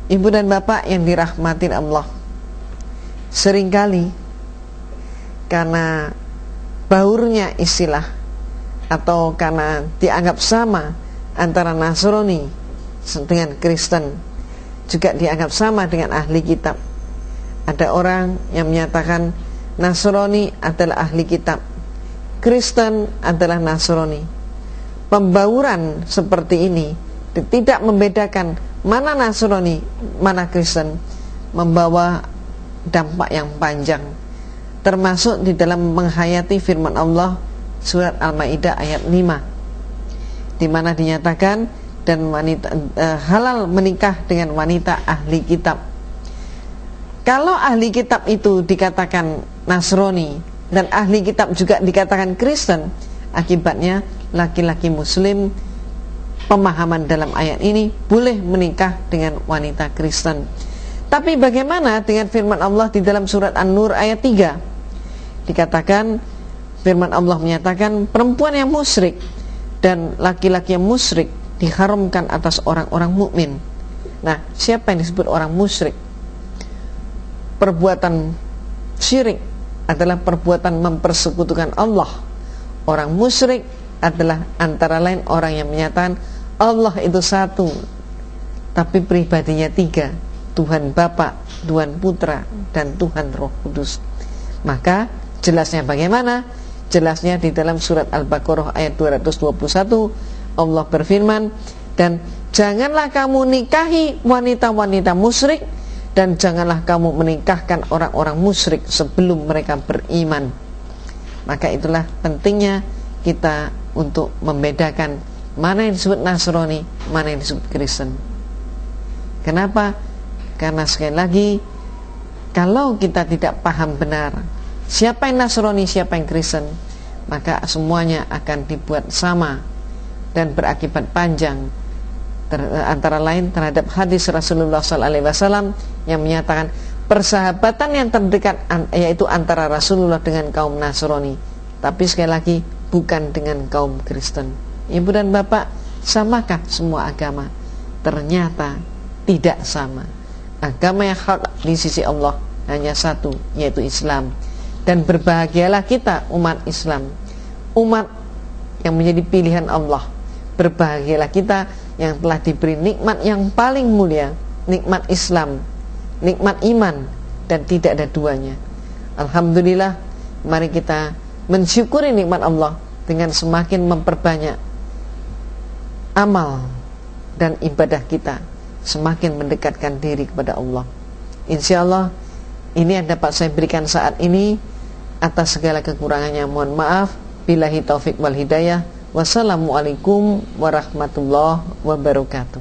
Ibu dan bapak yang dirahmatin Allah, seringkali karena baurnya istilah atau karena dianggap sama antara Nasrani dengan Kristen, juga dianggap sama dengan ahli kitab. Ada orang yang menyatakan Nasrani adalah ahli kitab, Kristen adalah Nasrani. Pembauran seperti ini tidak membedakan mana Nasrani, mana Kristen, membawa dampak yang panjang, termasuk di dalam menghayati firman Allah surat Al-Maidah ayat 5, di mana dinyatakan dan wanita halal menikah dengan wanita ahli kitab. Kalau ahli kitab itu dikatakan Nasrani dan ahli kitab juga dikatakan Kristen, akibatnya laki-laki muslim pemahaman dalam ayat ini boleh menikah dengan wanita Kristen. Tapi bagaimana dengan firman Allah di dalam surat An-Nur ayat 3? Dikatakan, firman Allah menyatakan perempuan yang musyrik dan laki-laki yang musyrik diharamkan atas orang-orang mukmin. Nah, siapa yang disebut orang musyrik? Perbuatan syirik adalah perbuatan mempersekutukan Allah. Orang musyrik adalah antara lain orang yang menyatakan Allah itu satu, tapi pribadinya tiga, Tuhan Bapa, Tuhan Putra, dan Tuhan Roh Kudus. Maka jelasnya bagaimana? Jelasnya di dalam surat Al-Baqarah ayat 221, Allah berfirman, dan janganlah kamu nikahi wanita-wanita musyrik, dan janganlah kamu menikahkan orang-orang musyrik sebelum mereka beriman. Maka itulah pentingnya kita untuk membedakan mana yang disebut Nasrani, mana yang disebut Kristen. Kenapa? Karena sekali lagi, kalau kita tidak paham benar siapa yang Nasrani, siapa yang Kristen, maka semuanya akan dibuat sama dan berakibat panjang. Antara lain terhadap hadis Rasulullah SAW yang menyatakan persahabatan yang terdekat yaitu antara Rasulullah dengan kaum Nasrani, tapi sekali lagi bukan dengan kaum Kristen. Ibu dan bapak, samakah semua agama? Ternyata tidak sama. Agama yang hak di sisi Allah hanya satu, yaitu Islam. Dan berbahagialah kita umat Islam, umat yang menjadi pilihan Allah. Berbahagialah kita yang telah diberi nikmat yang paling mulia, nikmat Islam, nikmat iman, dan tidak ada duanya. Alhamdulillah, mari kita mensyukuri nikmat Allah dengan semakin memperbanyak amal dan ibadah kita, semakin mendekatkan diri kepada Allah. Insya Allah ini yang dapat saya berikan saat ini. Atas segala kekurangannya mohon maaf. Billahi taufik wal hidayah. Wassalamualaikum warahmatullahi wabarakatuh.